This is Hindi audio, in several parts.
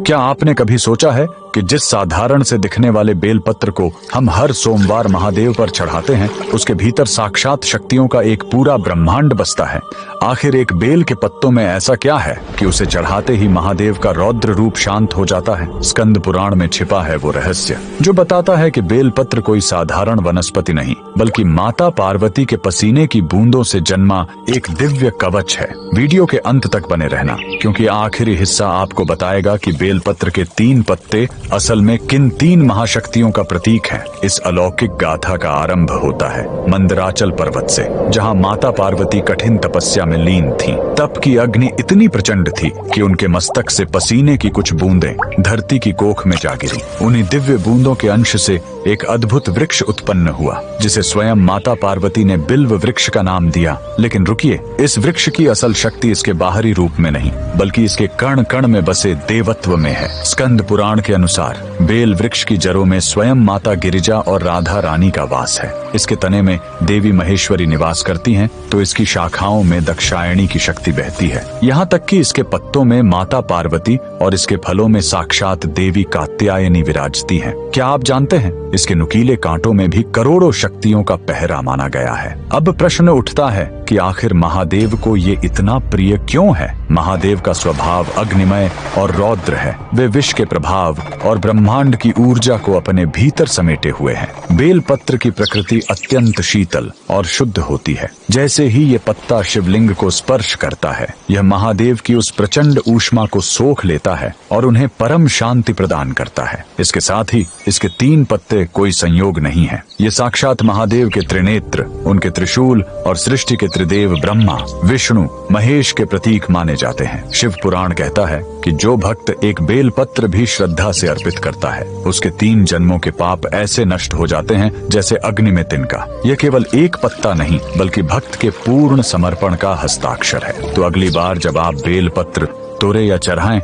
क्या आपने कभी सोचा है कि जिस साधारण से दिखने वाले बेलपत्र को हम हर सोमवार महादेव पर चढ़ाते हैं, उसके भीतर साक्षात शक्तियों का एक पूरा ब्रह्मांड बसता है। आखिर एक बेल के पत्तों में ऐसा क्या है कि उसे चढ़ाते ही महादेव का रौद्र रूप शांत हो जाता है? स्कंद पुराण में छिपा है वो रहस्य जो बताता है कि बेलपत्र कोई साधारण वनस्पति नहीं, बल्कि माता पार्वती के पसीने की बूंदों से जन्मा एक दिव्य कवच है। वीडियो के अंत तक बने रहना, क्योंकि आखिरी हिस्सा आपको बताएगा कि बेलपत्र के 3 पत्ते असल में किन 3 महाशक्तियों का प्रतीक है। इस अलौकिक गाथा का आरंभ होता है मंदराचल पर्वत से, जहां माता पार्वती कठिन तपस्या में लीन थीं। तप की अग्नि इतनी प्रचंड थी कि उनके मस्तक से पसीने की कुछ बूंदें धरती की कोख में जा गिरी। उन्हीं दिव्य बूंदों के अंश से एक अद्भुत वृक्ष उत्पन्न हुआ, जिसे स्वयं माता पार्वती ने बिल्व वृक्ष का नाम दिया। लेकिन रुकिए, इस वृक्ष की असल शक्ति इसके बाहरी रूप में नहीं, बल्कि इसके कण कण में बसे देवत्व में है। स्कंद पुराण के अनुसार बेल वृक्ष की जड़ों में स्वयं माता गिरिजा और राधा रानी का वास है। इसके तने में देवी महेश्वरी निवास करती हैं, तो इसकी शाखाओं में दक्षायणी की शक्ति बहती है। यहाँ तक कि इसके पत्तों में माता पार्वती और इसके फलों में साक्षात देवी कात्यायनी विराजती हैं। क्या आप जानते हैं, इसके नुकीले कांटों में भी करोड़ों शक्तियों का पहरा माना गया है। अब प्रश्न उठता है कि आखिर महादेव को ये इतना प्रिय क्यों है? महादेव का स्वभाव अग्निमय और रौद्र है। वे विष के प्रभाव और ब्रह्मांड की ऊर्जा को अपने भीतर समेटे हुए हैं। बेलपत्र की प्रकृति अत्यंत शीतल और शुद्ध होती है। जैसे ही ये पत्ता शिवलिंग को स्पर्श करता है, यह महादेव की उस प्रचंड ऊष्मा को सोख लेता है और उन्हें परम शांति प्रदान करता है। इसके साथ ही इसके 3 पत्ते कोई संयोग नहीं है। ये साक्षात महादेव के त्रिनेत्र, उनके त्रिशूल और सृष्टि के त्रिदेव ब्रह्मा, विष्णु, महेश के प्रतीक माने जाते हैं। शिव पुराण कहता है कि जो भक्त एक बेलपत्र भी श्रद्धा से अर्पित करता है, उसके 3 जन्मों के पाप ऐसे नष्ट हो जाते हैं जैसे अग्नि में तिनका। यह केवल एक पत्ता नहीं, बल्कि भक्त के पूर्ण समर्पण का हस्ताक्षर है। तो अगली बार जब आप बेलपत्र तोड़े या चढ़ाएं,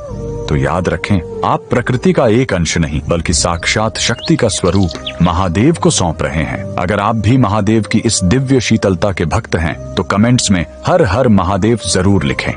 तो याद रखें, आप प्रकृति का एक अंश नहीं, बल्कि साक्षात शक्ति का स्वरूप महादेव को सौंप रहे हैं। अगर आप भी महादेव की इस दिव्य शीतलता के भक्त हैं, तो कमेंट्स में हर हर महादेव जरूर लिखें।